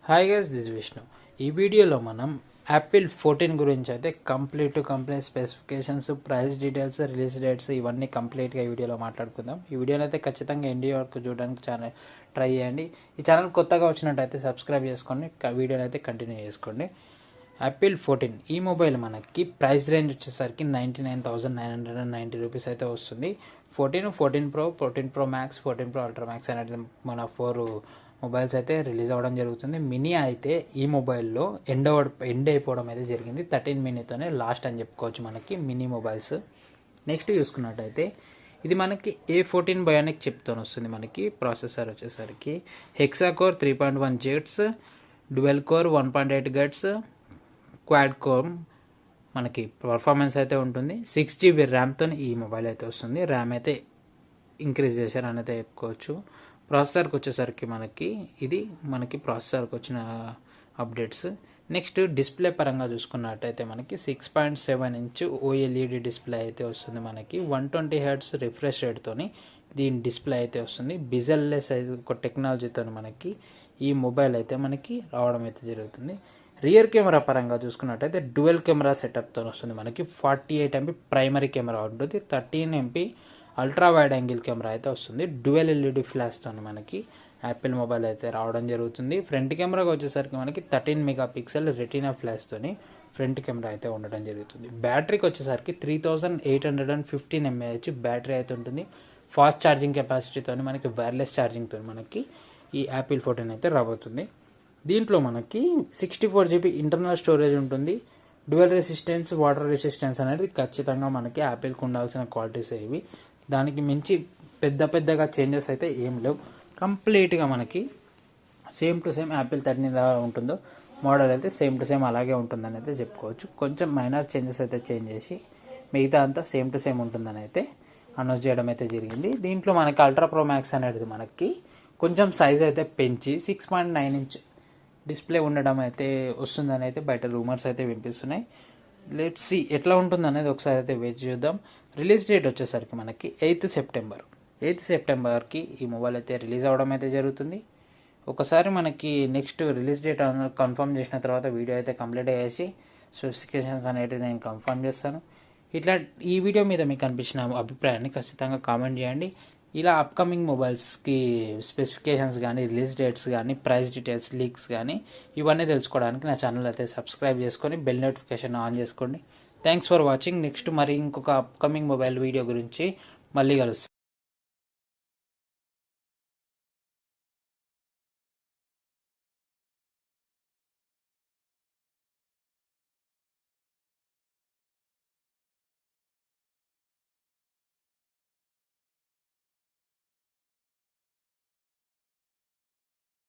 Hi guys, this Vishnu. ఈ వీడియోలో మనం యాపిల్ 14 గురించి అయితే complete specifications, price details, release dates ఇవన్నీ కంప్లీట్గా ఈ వీడియోలో మాట్లాడుకుందాం. ఈ వీడియోని అయితే ఖచ్చితంగా ఎండ్ వరకు చూడడానికి ఛానల్ ట్రై చేయండి. ఈ ఛానల్ కొత్తగా వచ్చినట్టయితే సబ్స్క్రైబ్ చేసుకోండి, వీడియోని అయితే కంటిన్యూ చేసుకోండి. యాపిల్ 14 ఈ మొబైల్ మనకి ప్రైస్ రేంజ్ వచ్చేసరికి 99,990 రూపీస్ అయితే వస్తుంది. 14 Pro, 14 Pro Max, 14 Pro Ultra Max అనేది మన 4 మొబైల్స్ అయితే రిలీజ్ అవ్వడం జరుగుతుంది. మినీ అయితే ఈ మొబైల్లో ఎండ్ అయిపోవడం అయితే జరిగింది. 13 మినీతోనే లాస్ట్ అని చెప్పుకోవచ్చు మనకి మినీ మొబైల్స్. నెక్స్ట్ చూసుకున్నట్టయితే ఇది మనకి A14 బయోనిక్ చిప్తో వస్తుంది. మనకి ప్రాసెసర్ వచ్చేసరికి hexa core 3.1 GHz, dual core 1.8 GHz, quad core మనకి పర్ఫార్మెన్స్ అయితే ఉంటుంది. 6GB ర్యామ్తో ఈ మొబైల్ అయితే వస్తుంది. ర్యామ్ అయితే ఇంక్రీజ్ చేశారని అయితే చెప్పుకోవచ్చు. ప్రాసెసర్కి వచ్చేసరికి మనకి ప్రాసెసర్కి వచ్చిన అప్డేట్స్. నెక్స్ట్ డిస్ప్లే పరంగా చూసుకున్నట్టయితే మనకి 6.7 ఇంచ్ OLED డిస్ప్లే అయితే వస్తుంది. మనకి 120 Hz రిఫ్రెష్ రేట్తోని దీని డిస్ప్లే అయితే వస్తుంది. బిజల్లెస్ ఒక టెక్నాలజీతో మనకి ఈ మొబైల్ అయితే మనకి రావడం అయితే జరుగుతుంది. రియర్ కెమెరా పరంగా చూసుకున్నట్టయితే డ్యువెల్ కెమెరా సెటప్తో వస్తుంది. మనకి 48 MP ప్రైమరీ కెమెరా ఉంటుంది, 13 MP ultra wide angle camera అయితే వస్తుంది. డ్యువెల్ LED ఫ్లాష్తో మనకి యాపిల్ మొబైల్ అయితే రావడం జరుగుతుంది. ఫ్రంట్ కెమెరాకి వచ్చేసరికి మనకి 13 MP రెటీనా ఫ్లాష్తోని ఫ్రంట్ కెమెరా అయితే ఉండడం జరుగుతుంది. బ్యాటరీకి వచ్చేసరికి 3815 mAh బ్యాటరీ అయితే ఉంటుంది. ఫాస్ట్ ఛార్జింగ్ కెపాసిటీతో మనకి వైర్లెస్ ఛార్జింగ్తో మనకి ఈ యాపిల్ 14 అయితే రాబోతుంది. దీంట్లో మనకి 64GB ఇంటర్నల్ స్టోరేజ్ ఉంటుంది. డ్యువెల్ రెసిస్టెన్స్, వాటర్ రెసిస్టెన్స్ అనేది ఖచ్చితంగా మనకి యాపిల్కి ఉండాల్సిన క్వాలిటీస్ ఇవి. దానికి మించి పెద్దగా చేంజెస్ అయితే ఏం లేవు. కంప్లీట్గా మనకి సేమ్ టు సేమ్ యాపిల్ 13 ఎలా ఉంటుందో మోడల్ అయితే సేమ్ టు సేమ్ అలాగే ఉంటుందని అయితే చెప్పుకోవచ్చు. కొంచెం మైనర్ చేంజెస్ అయితే చేంజ్ చేసి మిగతా అంతా సేమ్ టు సేమ్ ఉంటుందని అయితే అనౌన్స్ చేయడం అయితే జరిగింది. దీంట్లో మనకి అల్ట్రా ప్రో మ్యాక్స్ అనేది మనకి కొంచెం సైజ్ అయితే పెంచి 6.9 ఇంచ్ డిస్ప్లే ఉండడం అయితే వస్తుందని అయితే బయట రూమర్స్ అయితే వినిపిస్తున్నాయి. లెట్స్ సీ ఎట్లా ఉంటుందనేది ఒకసారి అయితే వెయిట్ చూద్దాం. రిలీజ్ డేట్ వచ్చేసరికి మనకి 8th సెప్టెంబర్కి ఈ మొబైల్ అయితే రిలీజ్ అవ్వడం అయితే జరుగుతుంది. ఒకసారి మనకి నెక్స్ట్ రిలీజ్ డేట్ కన్ఫర్మ్ చేసిన తర్వాత వీడియో అయితే కంప్లీట్ చేసి స్పెసిఫికేషన్స్ అనేవి నేను కన్ఫర్మ్ చేస్తాను. ఇట్లా ఈ వీడియో మీద మీకు అనిపించిన అభిప్రాయాన్ని ఖచ్చితంగా కామెంట్ చేయండి. ఇలా అప్కమింగ్ మొబైల్స్కి స్పెసిఫికేషన్స్ కానీ, రిలీజ్ డేట్స్ కానీ, ప్రైస్ డీటెయిల్స్, లీక్స్ కానీ ఇవన్నీ తెలుసుకోవడానికి నా ఛానల్ అయితే సబ్స్క్రైబ్ చేసుకొని బెల్ నోటిఫికేషన్ ఆన్ చేసుకోండి. Thanks for watching. నెక్స్ట్ మరి ఇంకొక అప్కమింగ్ మొబైల్ వీడియో గురించి మళ్ళీ కలుస్తాను.